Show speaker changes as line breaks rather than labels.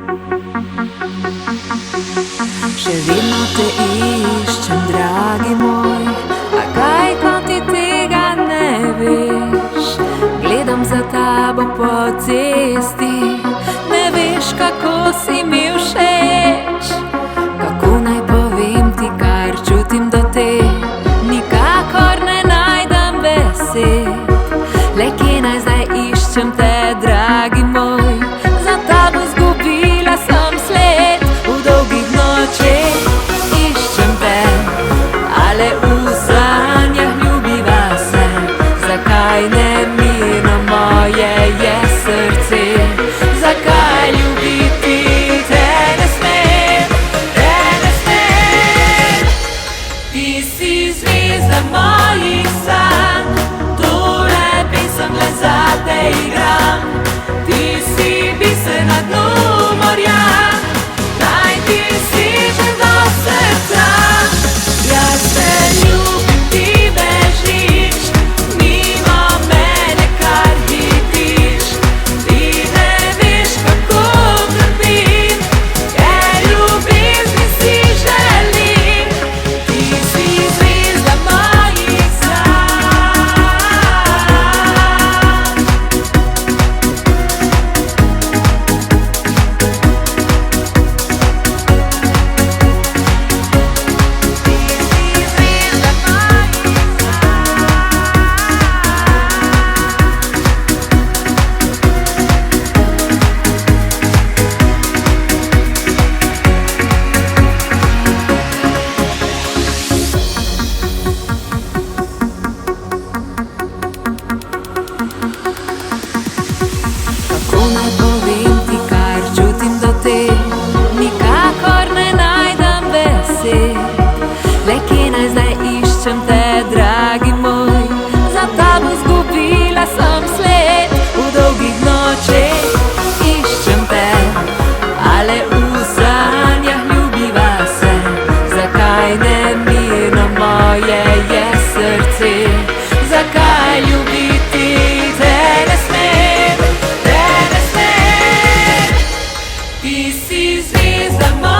Še vedno te iščem, dragi moj, a kaj, ko ti tega ne veš? Gledam za tabo po cesti, ne veš, kako si mi všeč. Kako naj povem ti, kar čutim do te, nikakor ne najdem besed. Le kje naj zdaj iščem te, dragi moj, za tabo zgubila sem sled. V dolgih nočeh iščem te, ale v sanjah ljubiva se. Zakaj nemirno moje je srce? Zakaj ljubiti te ne smem, te ne smem? Ti si zvezda mojih sanj, tole pesem le zate igram. Ti si biser na dnu morja, naj ti sežem do srca. Jaz te ljubim, ti bežiš, mimo mene kar hitiš. Ti ne veš, kako trpim, ker ljubezni si želim. Ti si zvezda mojih sanj. Kako naj povem ti, kar čutim do te, nikakor ne najdem besed. Le kje naj zdaj iščem te, dragi moj, za tabo zgubila sem sled. V dolgih nočeh iščem te, ale v sanjah ljubiva se. Zakaj nemirno moje je srce? Zakaj ljubiti te ne smem, te ne smem? Ti si zvezda moja.